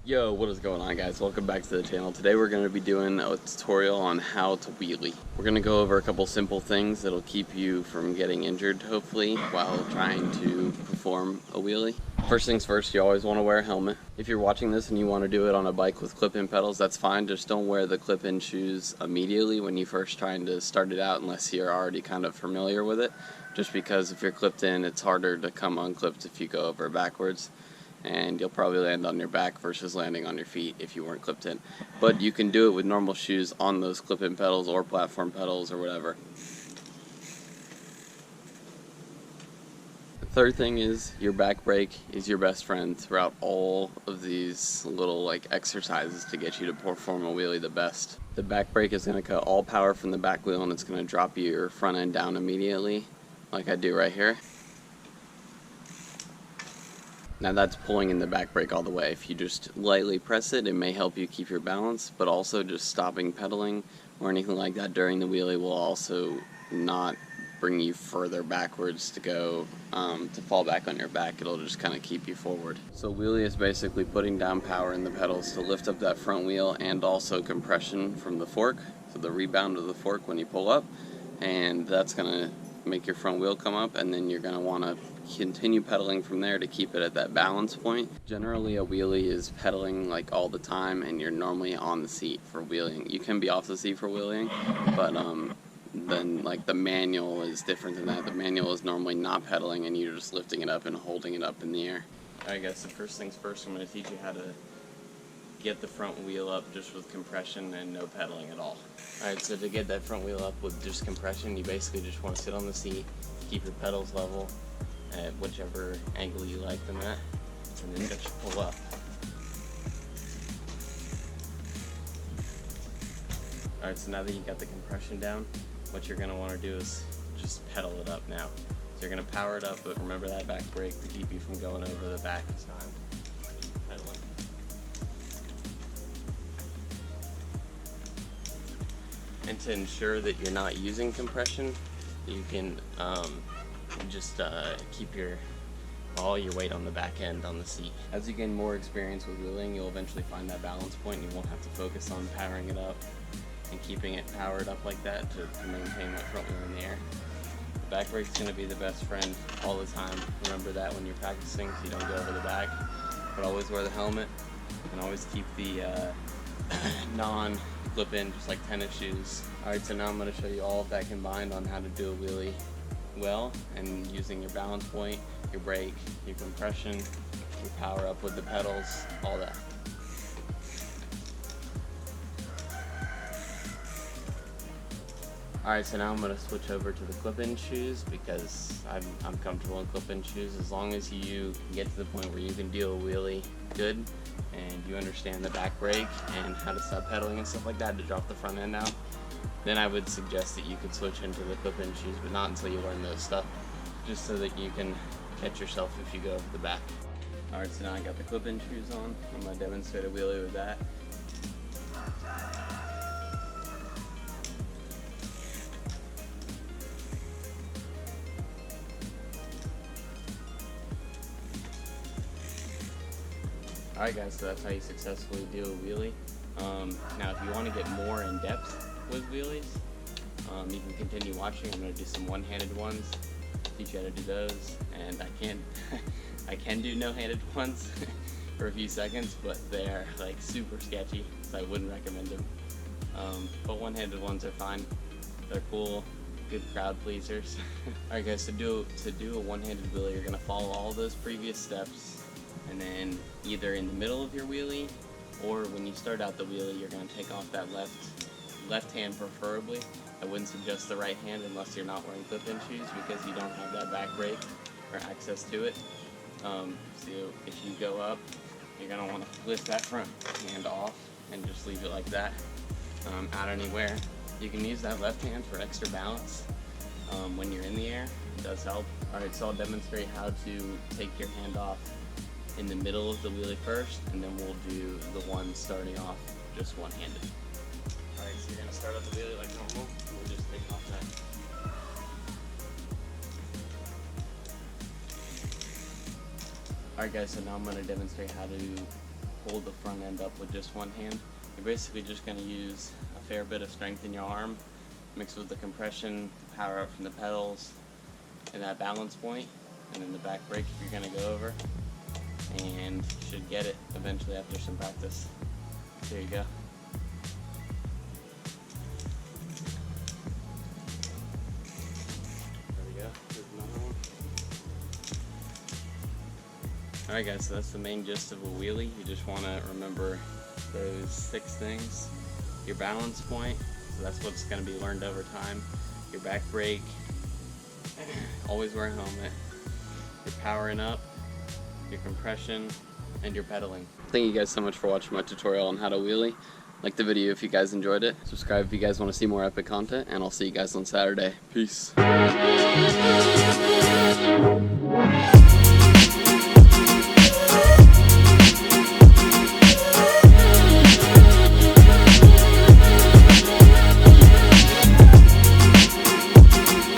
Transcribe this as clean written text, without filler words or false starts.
Yo, what is going on, guys? Welcome back to the channel. Today we're going to be doing a tutorial on how to wheelie. We're going to go over a couple simple things that'll keep you from getting injured, hopefully, while trying to perform a wheelie. First things first, you always want to wear a helmet. If you're watching this and you want to do it on a bike with clip-in pedals, that's fine. Just don't wear the clip-in shoes immediately when you first trying to start it out unless you're already kind of familiar with it. Just because if you're clipped in, it's harder to come unclipped if you go over backwards. And you'll probably land on your back versus landing on your feet if you weren't clipped in. But you can do it with normal shoes on those clip-in pedals or platform pedals or whatever. The third thing is your back brake is your best friend throughout all of these little exercises to get you to perform a wheelie the best. The back brake is going to cut all power from the back wheel and it's going to drop your front end down immediately, like I do right here. Now that's pulling in the back brake all the way. If you just lightly press it, it may help you keep your balance, but also just stopping pedaling or anything like that during the wheelie will also not bring you further backwards to go to fall back on your back. It'll just kind of keep you forward. So wheelie is basically putting down power in the pedals to lift up that front wheel and also compression from the fork, so the rebound of the fork when you pull up, and that's going to make your front wheel come up, and then you're going to want to continue pedaling from there to keep it at that balance point. Generally a wheelie is pedaling all the time and you're normally on the seat for wheeling. You can be off the seat for wheeling, but then the manual is different than that. The manual is normally not pedaling and you're just lifting it up and holding it up in the air. Alright guys, so first things first, I'm going to teach you how to get the front wheel up just with compression and no pedaling at all. Alright, so to get that front wheel up with just compression, you basically just want to sit on the seat, keep your pedals level at whichever angle you like them at, and then just pull up. Alright, so now that you got the compression down, what you're going to want to do is just pedal it up now. So you're going to power it up, but remember that back brake to keep you from going over the back this time. Pedaling. And to ensure that you're not using compression, you can just keep all your weight on the back end on the seat. As you gain more experience with wheeling, you'll eventually find that balance point and you won't have to focus on powering it up and keeping it powered up like that to maintain that front wheel in the air. The back brake is going to be the best friend all the time. Remember that when you're practicing so you don't go over the back. But always wear the helmet and always keep the non-clip-in, just like tennis shoes. Alright, so now I'm going to show you all of that combined on how to do a wheelie well, and using your balance point, your brake, your compression, your power up with the pedals, all that. Alright, so now I'm going to switch over to the clip-in shoes because I'm comfortable in clip-in shoes. As long as you get to the point where you can do a wheelie good and you understand the back brake and how to stop pedaling and stuff like that to drop the front end out, then I would suggest that you could switch into the clip-in shoes, but not until you learn those stuff, just so that you can catch yourself if you go over the back. Alright, so now I got the clip-in shoes on. I'm going to demonstrate a wheelie with that. Alright guys, so that's how you successfully do a wheelie. Now if you want to get more in depth with wheelies, you can continue watching. I'm going to do some one-handed ones, teach you how to do those, and I can do no-handed ones for a few seconds, but they're super sketchy, so I wouldn't recommend them. But one-handed ones are fine. They're cool, good crowd pleasers. Alright guys, so to do a one-handed wheelie, you're going to follow all those previous steps, and then either in the middle of your wheelie or when you start out the wheelie, you're going to take off that left hand preferably. I wouldn't suggest the right hand unless you're not wearing clip-in shoes because you don't have that back brake or access to it. So if you go up, you're going to want to lift that front hand off and just leave it like that, out anywhere. You can use that left hand for extra balance when you're in the air. It does help. Alright, so I'll demonstrate how to take your hand off in the middle of the wheelie first, and then we'll do the one starting off just one-handed. Alright, so you're going to start out the wheelie like normal, and we'll just take off that. Alright guys, so now I'm going to demonstrate how to hold the front end up with just one hand. You're basically just going to use a fair bit of strength in your arm, mixed with the compression, the power up from the pedals, and that balance point, and then the back brake if you're going to go over, and you should get it eventually after some practice. There you go. There we go. There's another one. Alright guys, so that's the main gist of a wheelie. You just want to remember those 6 things. Your balance point, so that's what's going to be learned over time. Your back brake, always wear a helmet. Your powering up, your compression, and your pedaling. Thank you guys so much for watching my tutorial on how to wheelie. Like the video if you guys enjoyed it. Subscribe if you guys want to see more epic content, and I'll see you guys on Saturday. Peace.